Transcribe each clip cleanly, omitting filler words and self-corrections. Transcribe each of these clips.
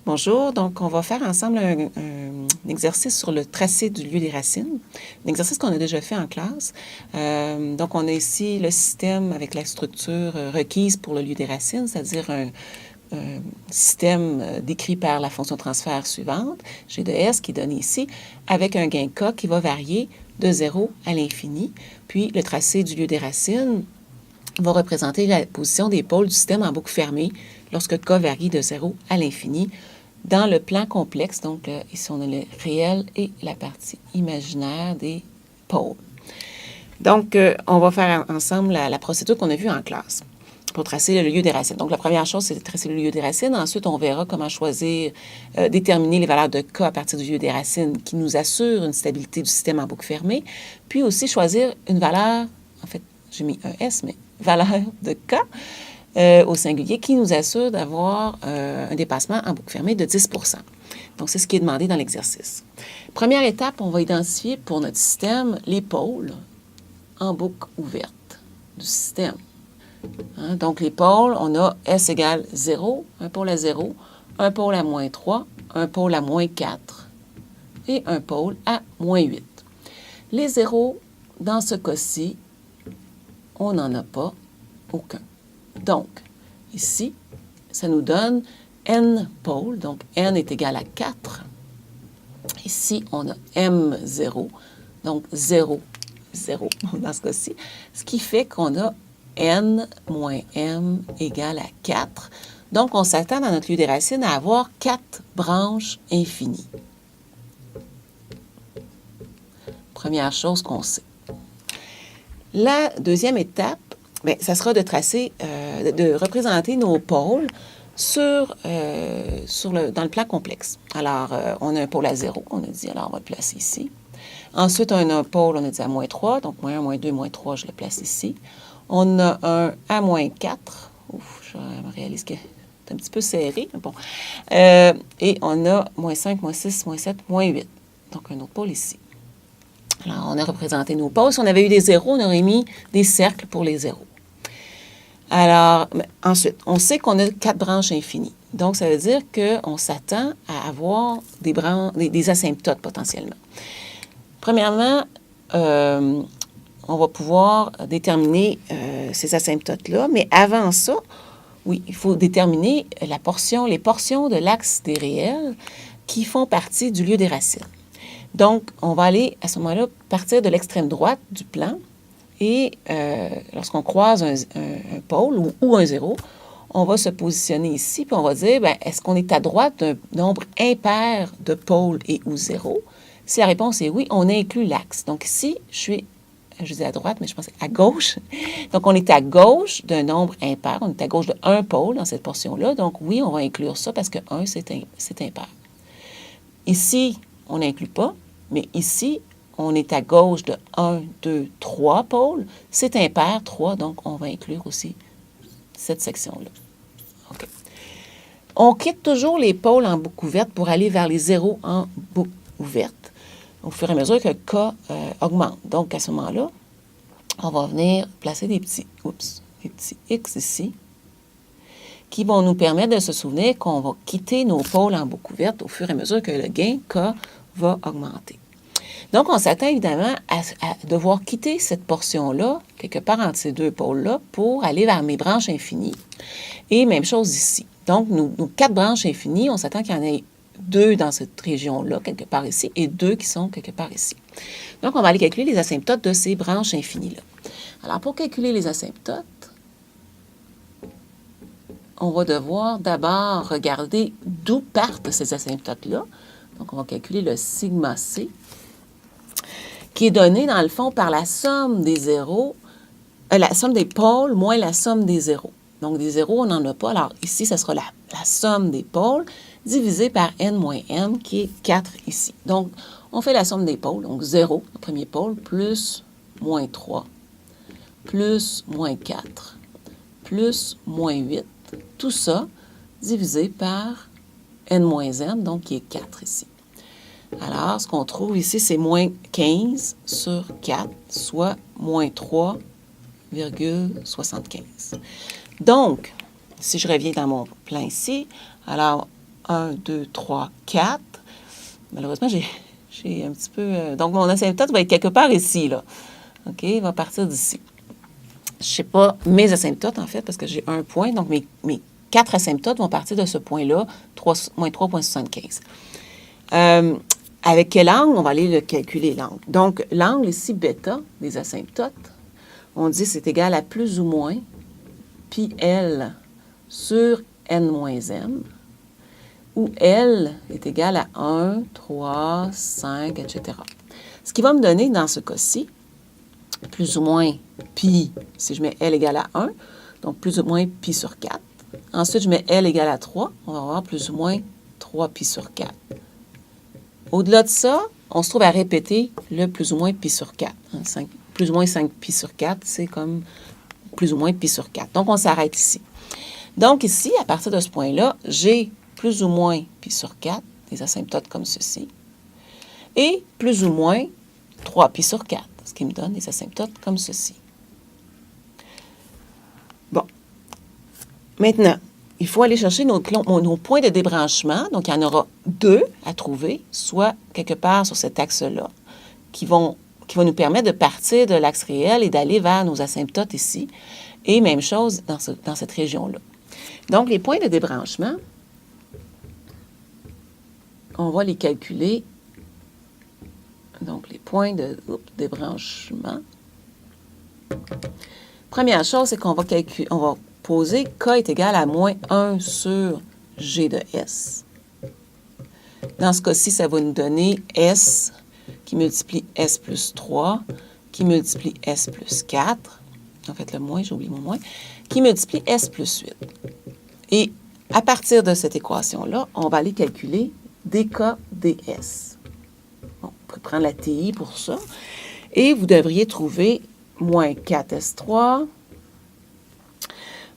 Bonjour, donc on va faire ensemble un exercice sur le tracé du lieu des racines, un exercice qu'on a déjà fait en classe. Donc on a ici le système avec la structure requise pour le lieu des racines, c'est-à-dire un système décrit par la fonction transfert suivante, g de s, qui est donné ici, avec un gain k qui va varier de 0 à l'infini. Puis le tracé du lieu des racines va représenter la position des pôles du système en boucle fermée lorsque k varie de 0 à l'infini dans le plan complexe. Donc, ici, on a le réel et la partie imaginaire des pôles. Donc, on va faire ensemble la procédure qu'on a vue en classe pour tracer le lieu des racines. Donc, la première chose, c'est de tracer le lieu des racines. Ensuite, on verra comment choisir, déterminer les valeurs de k à partir du lieu des racines qui nous assurent une stabilité du système en boucle fermée. Puis aussi choisir une valeur, en fait, j'ai mis un S, mais valeur de k au singulier qui nous assure d'avoir un dépassement en boucle fermée de 10 %. Donc, c'est ce qui est demandé dans l'exercice. Première étape, on va identifier pour notre système les pôles en boucle ouverte du système. Hein? Donc, les pôles, on a S égale 0, un pôle à 0, un pôle à moins 3, un pôle à moins 4 et un pôle à moins 8. Les zéros, dans ce cas-ci, on n'en a pas aucun. Donc, ici, ça nous donne n pôles, donc n est égal à 4. Ici, on a m0, donc 0, 0 dans ce cas-ci, ce qui fait qu'on a n moins m égale à 4. Donc, on s'attend dans notre lieu des racines à avoir 4 branches infinies. Première chose qu'on sait. La deuxième étape, bien, ça sera de tracer, de représenter nos pôles dans le plan complexe. Alors, on a un pôle à 0, on a dit, alors on va le placer ici. Ensuite, on a un pôle, on a dit à moins 3, donc moins 1, moins 2, moins 3, je le place ici. On a un à moins 4. Ouf, je me réalise que c'est un petit peu serré, mais bon. Et on a moins 5, moins 6, moins 7, moins 8. Donc, un autre pôle ici. Alors, on a représenté nos pôles. Si on avait eu des zéros, on aurait mis des cercles pour les zéros. Alors, ensuite, on sait qu'on a 4 branches infinies. Donc, ça veut dire qu'on s'attend à avoir des asymptotes potentiellement. Premièrement, on va pouvoir déterminer ces asymptotes-là, mais avant ça, oui, il faut déterminer les portions de l'axe des réels qui font partie du lieu des racines. Donc, on va aller, à ce moment-là, partir de l'extrême droite du plan et lorsqu'on croise un pôle ou un zéro, on va se positionner ici puis on va dire, bien, est-ce qu'on est à droite d'un nombre impair de pôles et ou zéro? Si la réponse est oui, on inclut l'axe. Donc ici, je dis à droite, mais je pense à gauche. Donc, on est à gauche d'un nombre impair. On est à gauche de un pôle dans cette portion-là. Donc, oui, on va inclure ça parce que 1, c'est impair. Ici, on n'inclut pas, mais ici, on est à gauche de 1, 2, 3 pôles. C'est impair, 3, donc on va inclure aussi cette section-là. OK. On quitte toujours les pôles en boucle ouverte pour aller vers les zéros en boucle ouverte au fur et à mesure que K augmente. Donc, à ce moment-là, on va venir placer des petits X ici qui vont nous permettre de se souvenir qu'on va quitter nos pôles en boucle ouverte au fur et à mesure que le gain K va augmenter. Donc, on s'attend évidemment à devoir quitter cette portion-là, quelque part entre ces deux pôles-là, pour aller vers mes branches infinies. Et même chose ici. Donc, nos 4 branches infinies, on s'attend qu'il y en ait 2 dans cette région-là, quelque part ici, et 2 qui sont quelque part ici. Donc, on va aller calculer les asymptotes de ces branches infinies-là. Alors, pour calculer les asymptotes, on va devoir d'abord regarder d'où partent ces asymptotes-là. Donc, on va calculer le sigma C, qui est donné, dans le fond, par la somme des zéros, la somme des pôles moins la somme des zéros. Donc, des zéros, on n'en a pas. Alors, ici, ça sera la somme des pôles divisé par n moins m, qui est 4 ici. Donc, on fait la somme des pôles. Donc, 0, le premier pôle, plus moins 3, plus moins 4, plus moins 8. Tout ça divisé par n moins m, donc qui est 4 ici. Alors, ce qu'on trouve ici, c'est moins 15 sur 4, soit moins 3,75. Donc, si je reviens dans mon plan ici, alors 1, 2, 3, 4. Malheureusement, j'ai un petit peu... donc, mon asymptote va être quelque part ici, là. OK? Il va partir d'ici. Je ne sais pas mes asymptotes, en fait, parce que j'ai un point. Donc, mes 4 asymptotes vont partir de ce point-là, moins 3,75. Avec quel angle? On va aller le calculer, l'angle. Donc, l'angle ici, bêta, des asymptotes, on dit c'est égal à plus ou moins pi L sur n moins m, où L est égal à 1, 3, 5, etc. Ce qui va me donner, dans ce cas-ci, plus ou moins pi, si je mets L égale à 1, donc plus ou moins pi sur 4. Ensuite, je mets L égale à 3, on va avoir plus ou moins 3 pi sur 4. Au-delà de ça, on se trouve à répéter le plus ou moins pi sur 4. Plus ou moins 5 pi sur 4, c'est comme plus ou moins pi sur 4. Donc, on s'arrête ici. Donc, ici, à partir de ce point-là, j'ai plus ou moins pi sur 4, des asymptotes comme ceci, et plus ou moins 3 pi sur 4, ce qui me donne des asymptotes comme ceci. Bon. Maintenant, il faut aller chercher nos points de débranchement. Donc, il y en aura 2 à trouver, soit quelque part sur cet axe-là, qui vont nous permettre de partir de l'axe réel et d'aller vers nos asymptotes ici. Et même chose dans cette région-là. Donc, les points de débranchement, on va les calculer. Donc, les points de débranchement. Première chose, c'est qu'on va poser K est égal à moins 1 sur G de S. Dans ce cas-ci, ça va nous donner S qui multiplie S plus 3, qui multiplie S plus 4. En fait, le moins, j'ai oublié mon moins, qui multiplie S plus 8. Et à partir de cette équation-là, on va aller calculer dK ds. Bon, on peut prendre la TI pour ça. Et vous devriez trouver moins 4S3,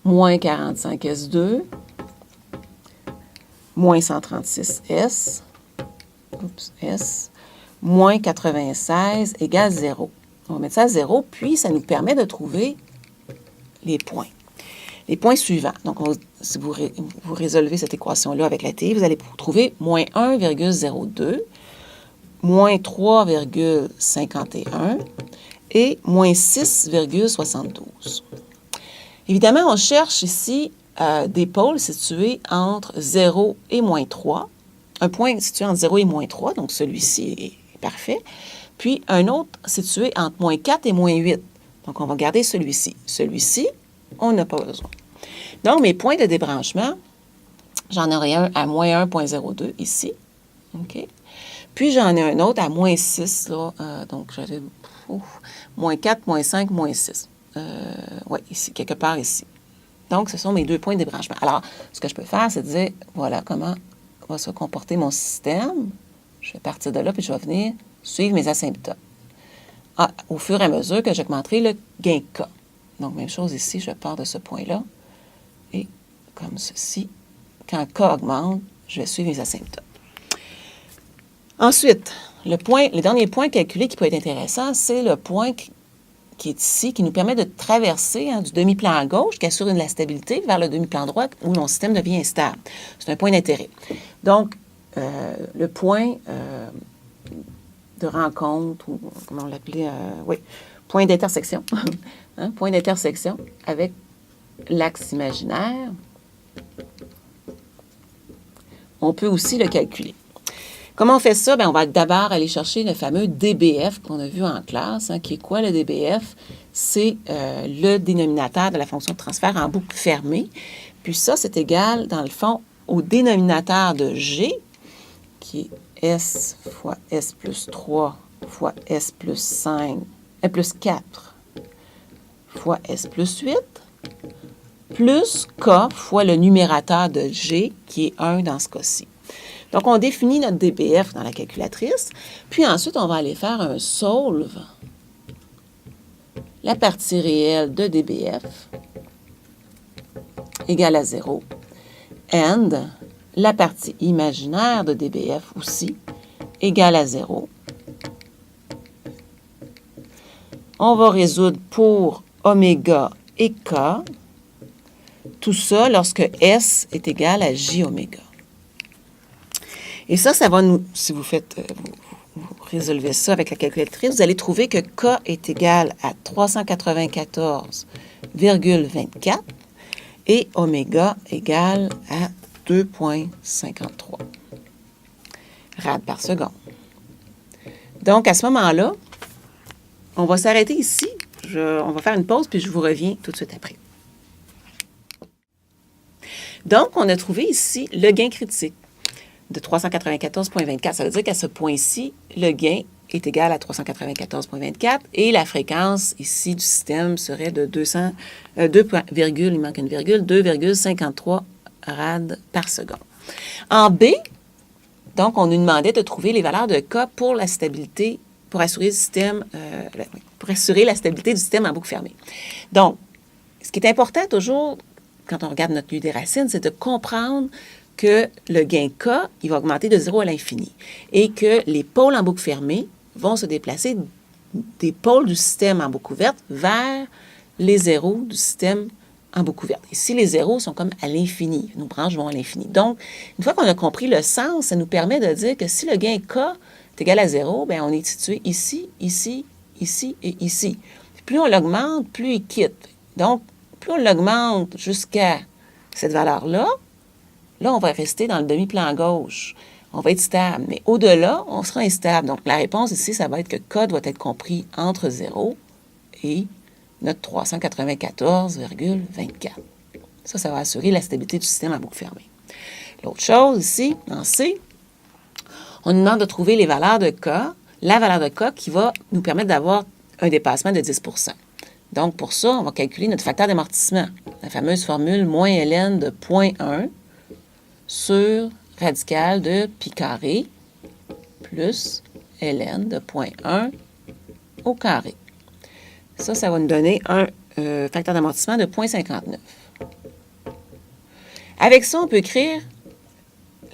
moins 45S2, moins 136S, S, moins 96 égale 0. On va mettre ça à 0, puis ça nous permet de trouver les points. Les points suivants. Donc, si vous résolvez cette équation-là avec la TI, vous allez trouver moins 1,02, moins 3,51 et moins 6,72. Évidemment, on cherche ici des pôles situés entre 0 et moins 3. Un point situé entre 0 et moins 3, donc celui-ci est parfait. Puis un autre situé entre moins 4 et moins 8. Donc, on va garder celui-ci. Celui-ci, on n'a pas besoin. Donc, mes points de débranchement, j'en aurai un à moins 1,02 ici. OK? Puis, j'en ai un autre à moins 6, là. Donc, j'avais moins 4, moins 5, moins 6. Oui, ici, quelque part ici. Donc, ce sont mes 2 points de débranchement. Alors, ce que je peux faire, c'est de dire, voilà comment va se comporter mon système. Je vais partir de là, puis je vais venir suivre mes asymptotes. Au fur et à mesure que j'augmenterai le gain K. Donc, même chose ici, je pars de ce point-là. Et comme ceci, quand K augmente, je vais suivre mes asymptotes. Ensuite, le dernier point calculé qui peut être intéressant, c'est le point qui est ici, qui nous permet de traverser du demi-plan à gauche, qui assure la stabilité, vers le demi-plan droit, où mon système devient instable. C'est un point d'intérêt. Donc, le point de rencontre, ou comment on l'appelait, point d'intersection, point d'intersection avec l'axe imaginaire, on peut aussi le calculer. Comment on fait ça? Bien, on va d'abord aller chercher le fameux DBF qu'on a vu en classe. Qui est quoi le DBF? C'est le dénominateur de la fonction de transfert en boucle fermée. Puis ça, c'est égal, dans le fond, au dénominateur de G, qui est S fois S plus 3 fois S plus 5, plus 4 fois S plus 8, plus K fois le numérateur de G, qui est 1 dans ce cas-ci. Donc, on définit notre DBF dans la calculatrice, puis ensuite, on va aller faire un solve, la partie réelle de DBF égale à 0, and la partie imaginaire de DBF aussi égale à 0. On va résoudre pour oméga et K, tout ça lorsque S est égal à J oméga. Et ça va nous, si vous faites, vous résolvez ça avec la calculatrice, vous allez trouver que K est égal à 394,24 et oméga égal à 2,53 rad par seconde. Donc, à ce moment-là, on va s'arrêter ici. On va faire une pause, puis je vous reviens tout de suite après. Donc, on a trouvé ici le gain critique de 394,24. Ça veut dire qu'à ce point-ci, le gain est égal à 394,24 et la fréquence ici du système serait de 2,53 rad par seconde. En B, donc, on nous demandait de trouver les valeurs de K pour la stabilité, pour assurer la stabilité du système en boucle fermée. Donc, ce qui est important toujours, quand on regarde notre lieu des racines, c'est de comprendre que le gain K, il va augmenter de 0 à l'infini et que les pôles en boucle fermée vont se déplacer des pôles du système en boucle ouverte vers les zéros du système en boucle ouverte. Ici, les zéros sont comme à l'infini. Nos branches vont à l'infini. Donc, une fois qu'on a compris le sens, ça nous permet de dire que si le gain K est égal à 0, bien, on est situé ici, ici, ici et ici. Plus on l'augmente, plus il quitte. Donc, plus on l'augmente jusqu'à cette valeur-là, là, on va rester dans le demi-plan gauche. On va être stable. Mais au-delà, on sera instable. Donc, la réponse ici, ça va être que K doit être compris entre 0 et notre 394,24. Ça va assurer la stabilité du système à boucle fermée. L'autre chose ici, en C, on nous demande de trouver les valeurs de K, la valeur de K qui va nous permettre d'avoir un dépassement de 10 %. Donc, pour ça, on va calculer notre facteur d'amortissement, la fameuse formule moins ln de 0,1 sur radical de pi carré plus ln de 0,1 au carré. Ça va nous donner un facteur d'amortissement de 0,59. Avec ça, on peut écrire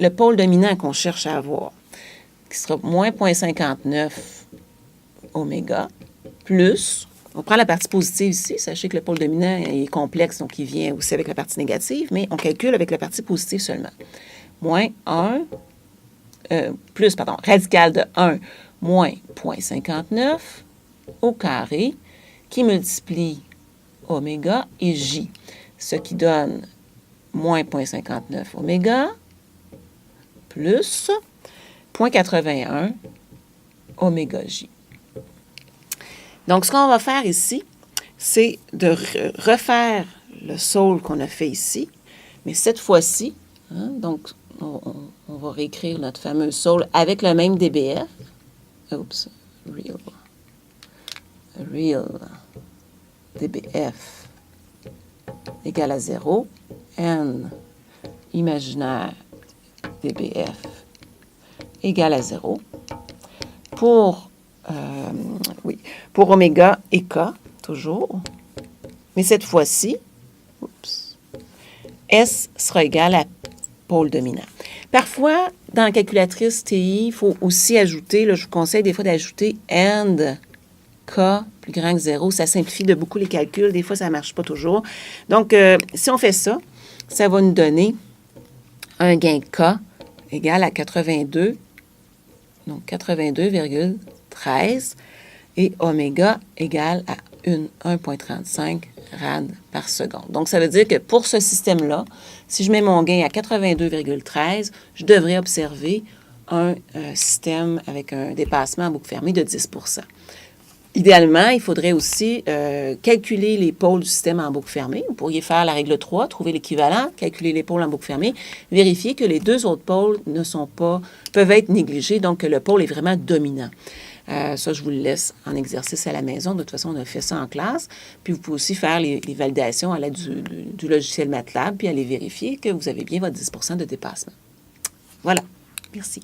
le pôle dominant qu'on cherche à avoir, qui sera moins 0,59 oméga, plus, on prend la partie positive ici, sachez que le pôle dominant est complexe, donc il vient aussi avec la partie négative, mais on calcule avec la partie positive seulement. Radical de 1 moins 0,59 au carré, qui multiplie oméga et J, ce qui donne moins 0,59 oméga plus 0,81 oméga J. Donc, ce qu'on va faire ici, c'est de refaire le solde qu'on a fait ici, mais cette fois-ci, donc, on va réécrire notre fameux solde avec le même DBF. Oups, real DBF égale à 0, N imaginaire DBF égale à 0. Pour oméga et K, toujours. Mais cette fois-ci, S sera égal à pôle dominant. Parfois, dans la calculatrice TI, il faut aussi ajouter, là, je vous conseille des fois d'ajouter AND K plus grand que 0. Ça simplifie de beaucoup les calculs. Des fois, ça ne marche pas toujours. Donc, si on fait ça, ça va nous donner un gain K égal à 82, donc 82,13 et oméga égale à 1,35 rad par seconde. Donc, ça veut dire que pour ce système-là, si je mets mon gain à 82,13, je devrais observer un système avec un dépassement en boucle fermée de 10 %. Idéalement, il faudrait aussi calculer les pôles du système en boucle fermée. Vous pourriez faire la règle 3, trouver l'équivalent, calculer les pôles en boucle fermée, vérifier que les deux autres pôles peuvent être négligés, donc que le pôle est vraiment dominant. Ça, je vous le laisse en exercice à la maison. De toute façon, on a fait ça en classe. Puis, vous pouvez aussi faire les validations à l'aide du logiciel MATLAB, puis aller vérifier que vous avez bien votre 10 % de dépassement. Voilà. Merci.